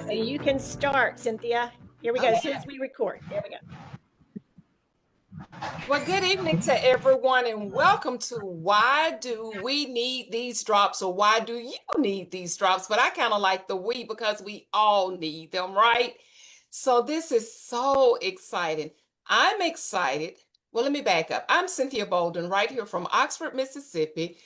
So you can start, Cynthia. Here we go. As soon as we record. There we go. Well, good evening to everyone, and welcome to Why Do We Need These Drops, or Why Do You Need These Drops? But I kind of like the we because we all need them, right? So this is so exciting. I'm excited. Well, let me back up. I'm Cynthia Bolden, right here from Oxford, Mississippi,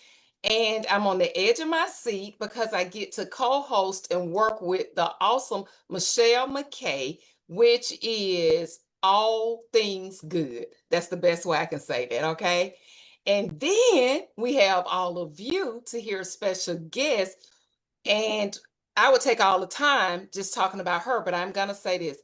and I'm on the edge of my seat because I get to co-host and work with the awesome Michelle McKay, which is all things good. That's the best way I can say that, okay? And then we have all of you to hear a special guest. And I would take all the time just talking about her, but I'm going to say this.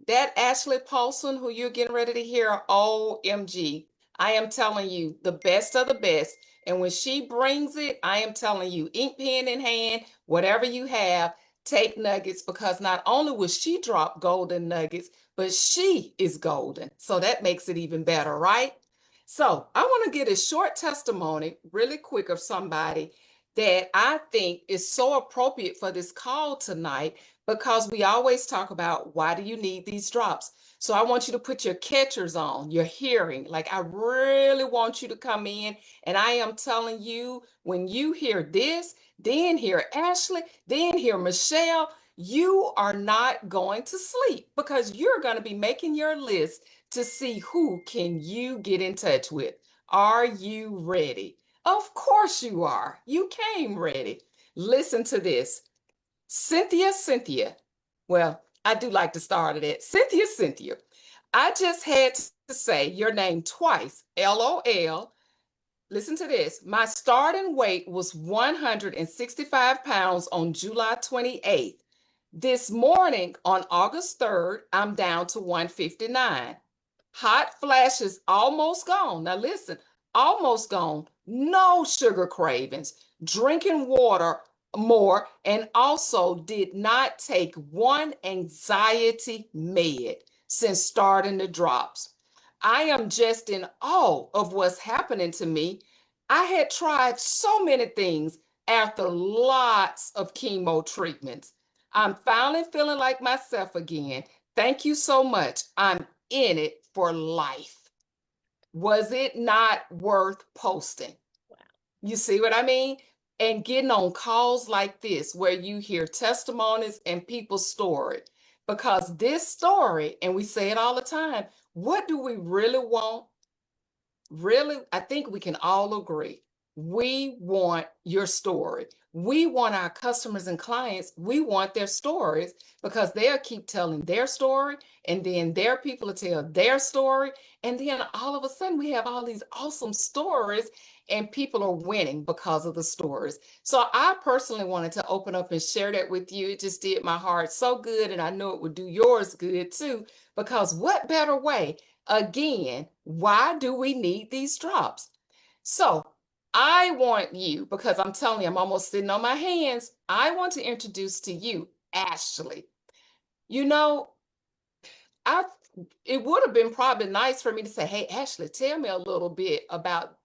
That Ashley Paulson, who you're getting ready to hear, OMG, I am telling you, the best of the best. And when she brings it, I am telling you, ink pen in hand, whatever you have, take nuggets, because not only will she drop golden nuggets, but she is golden. So that makes it even better, right? So I want to get a short testimony really quick of somebody that I think is so appropriate for this call tonight, because we always talk about why do you need these drops? So I want you to put your catchers on, your hearing. Like, I really want you to come in, and I am telling you, when you hear this, then hear Ashley, then hear Michelle, you are not going to sleep, because you're going to be making your list to see who can you get in touch with. Are you ready? Of course you are. You came ready. Listen to this. Cynthia. Well, I do like to start at it. Cynthia. I just had to say your name twice. LOL. Listen to this. My starting weight was 165 pounds on July 28th. This morning on August 3rd, I'm down to 159. Hot flashes almost gone. Now listen, almost gone. No sugar cravings. Drinking water more, and also did not take one anxiety med since starting the drops. I am just in awe of what's happening to me. I had tried so many things after lots of chemo treatments. I'm finally feeling like myself again. Thank you so much. I'm in it for life. Was it not worth posting? Wow. You see what I mean? And getting on calls like this, where you hear testimonies and people's story. Because this story, and we say it all the time, what do we really want? Really, I think we can all agree. We want your story. We want our customers and clients, we want their stories, because they'll keep telling their story, and then their people will tell their story. And then all of a sudden, we have all these awesome stories, and people are winning because of the stories. So I personally wanted to open up and share that with you. It just did my heart so good, and I know it would do yours good too, because what better way? Again, why do we need these drops? So I want you, because I'm telling you, I'm almost sitting on my hands. I want to introduce to you Ashley. You know, I it would have been probably nice for me to say, hey, Ashley, tell me a little bit about,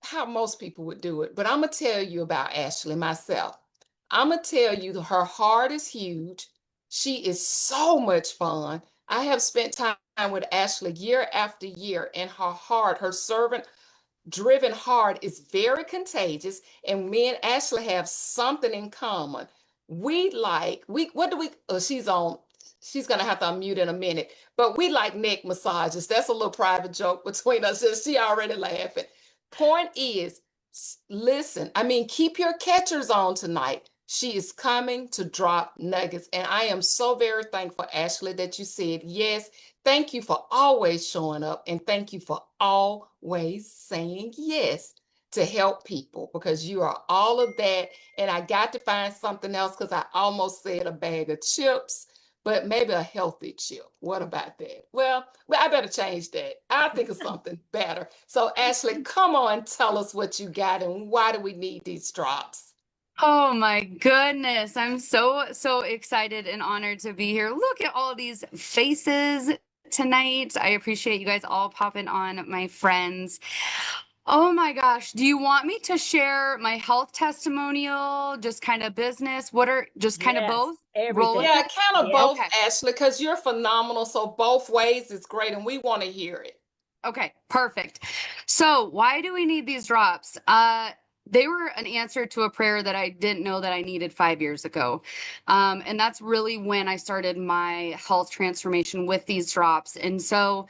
how most people would do it. But I'm going to tell you about Ashley myself. I'm going to tell you her heart is huge. She is so much fun. I have spent time with Ashley year after year, and her heart, her servant driven heart, is very contagious. And me and Ashley have something in common. What do we, she's going to have to unmute in a minute, but we like neck massages. That's a little private joke between us. She already laughing. Point is, listen, keep your catchers on tonight. She is coming to drop nuggets. And I am so very thankful, Ashley, that you said yes. Thank you for always showing up. And thank you for always saying yes to help people, because you are all of that. And I got to find something else, because I almost said a bag of chips, but maybe a healthy chip. What about that? Well, I better change that. I'll think of something better. So Ashley, come on, tell us what you got and why do we need these drops? Oh my goodness. I'm so excited and honored to be here. Look at all these faces tonight. I appreciate you guys all popping on, my friends. Oh my gosh. Do you want me to share my health testimonial, just kind of business? What are just kind of Yes, both? Roll with everything. Yeah, it? kind of Yes. both, Okay. Ashley, because you're phenomenal. So both ways is great, and we want to hear it. Okay, perfect. So, why do we need these drops? They were an answer to a prayer that I didn't know that I needed 5 years ago. And that's really when I started my health transformation with these drops. And so,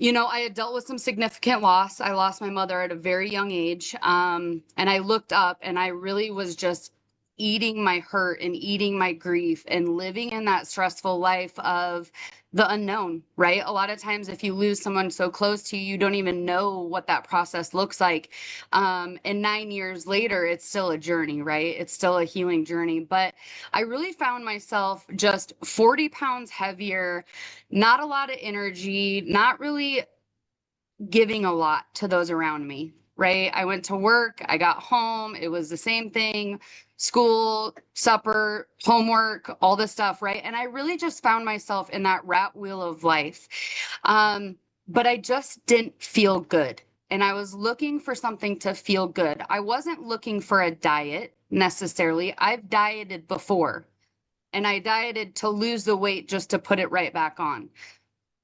I had dealt with some significant loss. I lost my mother at a very young age. And I looked up and I really was just eating my hurt and eating my grief and living in that stressful life of the unknown, right? A lot of times, if you lose someone so close to you, you don't even know what that process looks like. And 9 years later, it's still a journey, right? It's still a healing journey. But I really found myself just 40 pounds heavier, not a lot of energy, not really giving a lot to those around me, right? I went to work, I got home, it was the same thing, school, supper, homework, all this stuff, right? And I really just found myself in that rat wheel of life. But I just didn't feel good. And I was looking for something to feel good. I wasn't looking for a diet necessarily. I've dieted before, and I dieted to lose the weight just to put it right back on.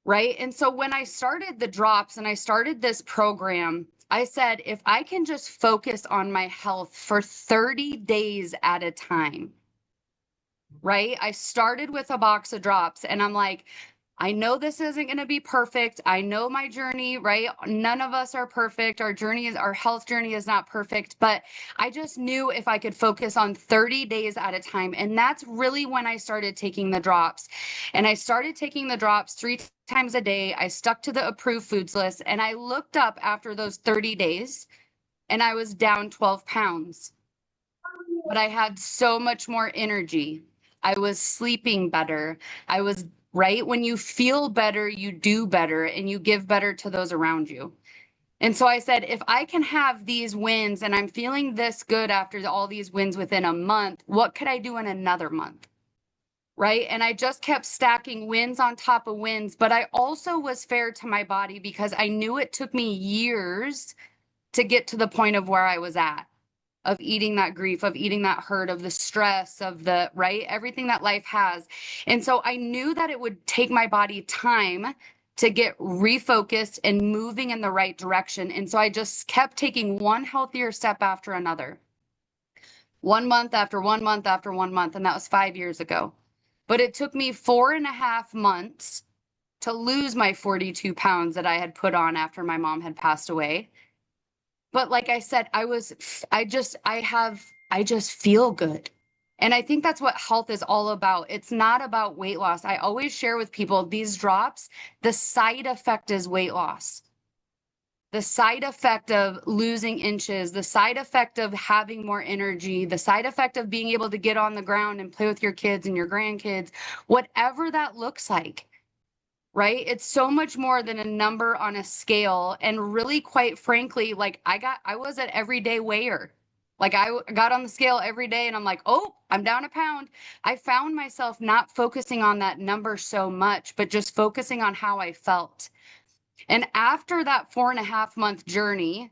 Right. And so when I started the drops and I started this program, I said, if I can just focus on my health for 30 days at a time, right? I started with a box of drops and I'm like, I know this isn't going to be perfect. I know my journey, right? None of us are perfect. Our health journey is not perfect, but I just knew if I could focus on 30 days at a time. And that's really when I started taking the drops. And I started taking the drops 3 times a day. I stuck to the approved foods list and I looked up after those 30 days and I was down 12 pounds, but I had so much more energy. I was sleeping better. I was right. When you feel better, you do better and you give better to those around you. And so I said, if I can have these wins and I'm feeling this good after all these wins within a month, what could I do in another month? Right. And I just kept stacking wins on top of wins. But I also was fair to my body because I knew it took me years to get to the point of where I was at, of eating that grief, of eating that hurt, of the stress, of the right, everything that life has. And so I knew that it would take my body time to get refocused and moving in the right direction. And so I just kept taking one healthier step after another, 1 month after 1 month after 1 month. And that was 5 years ago. But it took me 4.5 months to lose my 42 pounds that I had put on after my mom had passed away. But like I said, I just feel good. And I think that's what health is all about. It's not about weight loss. I always share with people these drops, the side effect is weight loss. The side effect of losing inches, the side effect of having more energy, the side effect of being able to get on the ground and play with your kids and your grandkids, whatever that looks like, right? It's so much more than a number on a scale. And really, quite frankly, like I was at everyday weigher. Like I got on the scale every day and I'm like, oh, I'm down a pound. I found myself not focusing on that number so much, but just focusing on how I felt. And after that 4.5 month journey,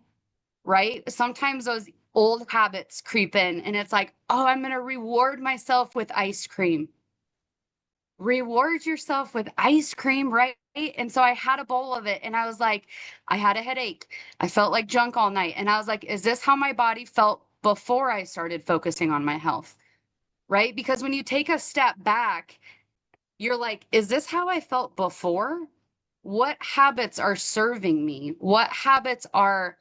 right? Sometimes those old habits creep in and it's like, oh, I'm going to reward myself with ice cream. Reward yourself with ice cream, right? And so I had a bowl of it and I was like, I had a headache. I felt like junk all night. And I was like, is this how my body felt before I started focusing on my health? Right? Because when you take a step back, you're like, is this how I felt before? What habits are serving me? What habits are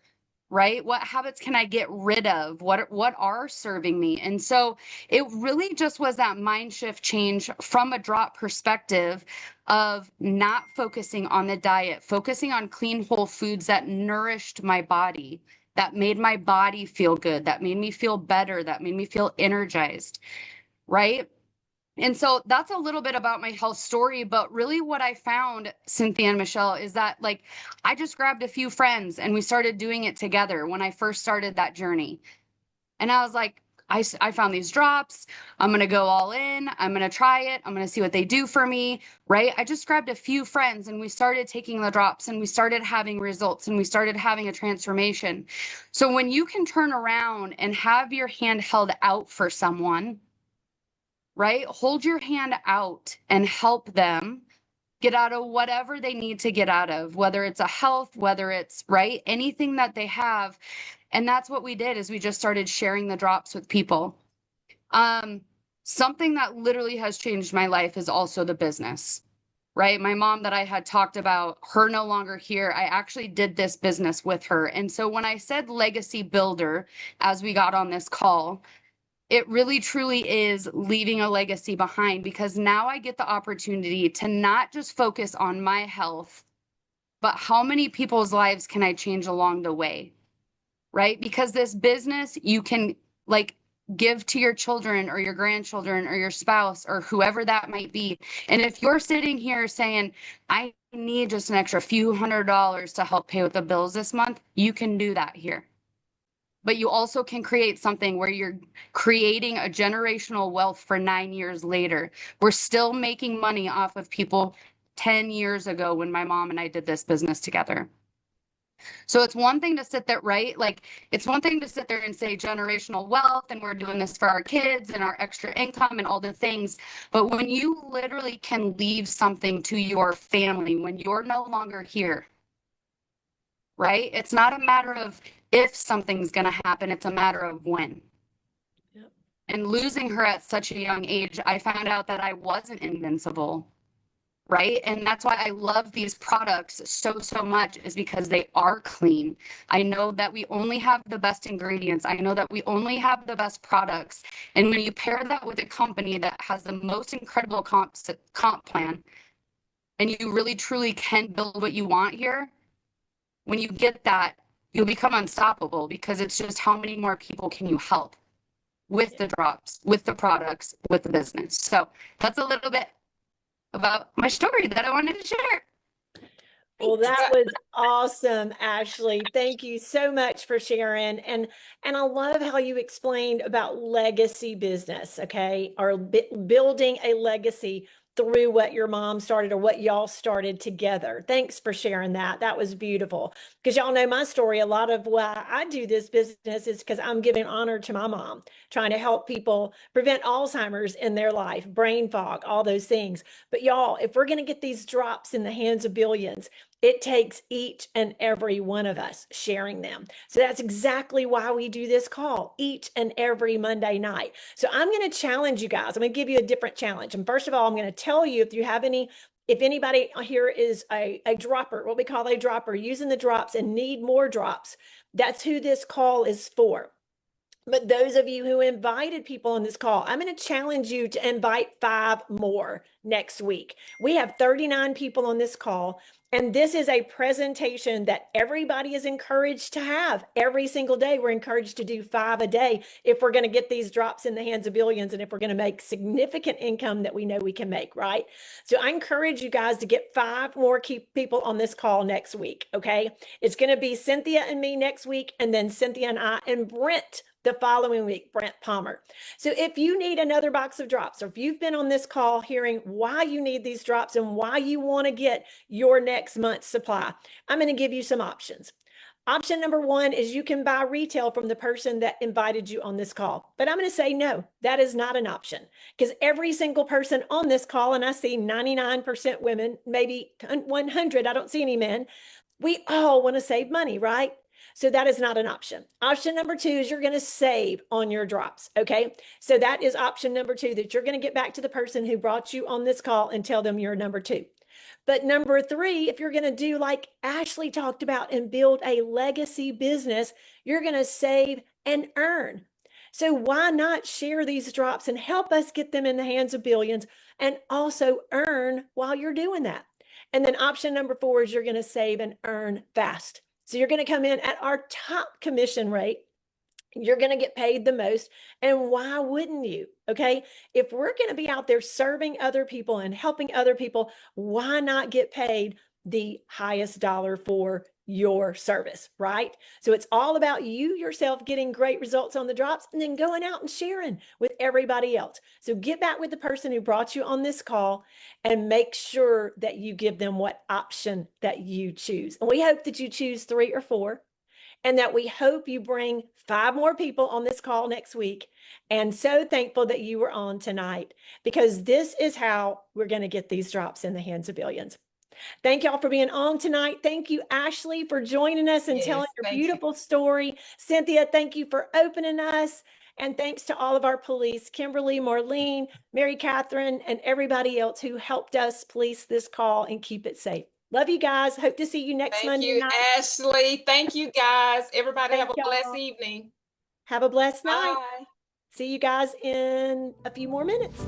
right? What habits can I get rid of? What are serving me? And so it really just was that mind shift change from a drop perspective of not focusing on the diet, focusing on clean whole foods that nourished my body, that made my body feel good, that made me feel better, that made me feel energized, right? And so that's a little bit about my health story. But really, what I found, Cynthia and Michelle, is that like I just grabbed a few friends and we started doing it together when I first started that journey. And I was like, I found these drops. I'm going to go all in. I'm going to try it. I'm going to see what they do for me, right? I just grabbed a few friends and we started taking the drops and we started having results and we started having a transformation. So when you can turn around and have your hand held out for someone, right? Hold your hand out and help them get out of whatever they need to get out of, whether it's a health, whether it's right, anything that they have. And that's what we did is we just started sharing the drops with people. Something that literally has changed my life is also the business, right? My mom that I had talked about, her no longer here. I actually did this business with her. And so when I said legacy builder, as we got on this call, it really truly is leaving a legacy behind, because now I get the opportunity to not just focus on my health, but how many people's lives can I change along the way, right? Because this business, you can like give to your children or your grandchildren or your spouse or whoever that might be. And if you're sitting here saying, I need just an extra few $100s to help pay with the bills this month, you can do that here. But you also can create something where you're creating a generational wealth for 9 years later. We're still making money off of people 10 years ago when my mom and I did this business together. So it's one thing to sit there, right? Like, it's one thing to sit there and say generational wealth and we're doing this for our kids and our extra income and all the things. But when you literally can leave something to your family when you're no longer here, right? It's not a matter of if something's going to happen, it's a matter of when. Yep. And losing her at such a young age, I found out that I wasn't invincible, right? And that's why I love these products so, so much, is because they are clean. I know that we only have the best ingredients. I know that we only have the best products. And when you pair that with a company that has the most incredible comp plan, and you really truly can build what you want here, when you get that, you'll become unstoppable, because it's just how many more people can you help with the drops, with the products, with the business. So that's a little bit about my story that I wanted to share. Well, that was awesome, Ashley. Thank you so much for sharing. And I love how you explained about legacy business, okay? Or building a legacy through what your mom started or what y'all started together. Thanks for sharing that. That was beautiful. Because y'all know my story. A lot of why I do this business is because I'm giving honor to my mom, trying to help people prevent Alzheimer's in their life, brain fog, all those things. But y'all, if we're going to get these drops in the hands of billions, it takes each and every one of us sharing them. So that's exactly why we do this call each and every Monday night. So I'm going to challenge you guys. I'm going to give you a different challenge. And first of all, I'm going to tell you, if you have any, if anybody here is a dropper, what we call a dropper, using the drops and need more drops, that's who this call is for. But those of you who invited people on this call, I'm going to challenge you to invite 5 more next week. We have 39 people on this call, and this is a presentation that everybody is encouraged to have every single day. We're encouraged to do 5 a day if we're going to get these drops in the hands of billions, and if we're going to make significant income that we know we can make, right? So I encourage you guys to get 5 more people on this call next week, okay? It's going to be Cynthia and me next week, and then Cynthia and I and Brent the following week, Brent Palmer. So if you need another box of drops, or if you've been on this call hearing why you need these drops and why you want to get your next month's supply, I'm going to give you some options. Option number 1 is you can buy retail from the person that invited you on this call. But I'm going to say no, that is not an option, because every single person on this call, and I see 99% women, maybe 100, I don't see any men, we all want to save money, right? So that is not an option. Option number 2 is you're going to save on your drops. Okay. So that is option number 2, that you're going to get back to the person who brought you on this call and tell them you're number 2. But number 3, if you're going to do like Ashley talked about and build a legacy business, you're going to save and earn. So why not share these drops and help us get them in the hands of billions, and also earn while you're doing that? And then option number 4 is you're going to save and earn fast. So you're going to come in at our top commission rate. You're going to get paid the most. And why wouldn't you? Okay. If we're going to be out there serving other people and helping other people, why not get paid the highest dollar for your service, right? So it's all about you yourself getting great results on the drops and then going out and sharing with everybody else. So get back with the person who brought you on this call and make sure that you give them what option that you choose. And we hope that you choose 3 or 4, and that we hope you bring 5 more people on this call next week. And so thankful that you were on tonight, because this is how we're going to get these drops in the hands of billions. Thank y'all for being on tonight. Thank you, Ashley, for joining us and telling your beautiful story. Cynthia, thank you for opening us. And thanks to all of our police, Kimberly, Marlene, Mary Catherine, and everybody else who helped us police this call and keep it safe. Love you guys. Hope to see you next Monday night. Thank you, Ashley. Thank you, guys. Everybody have a blessed evening. Have a blessed night. Bye. See you guys in a few more minutes.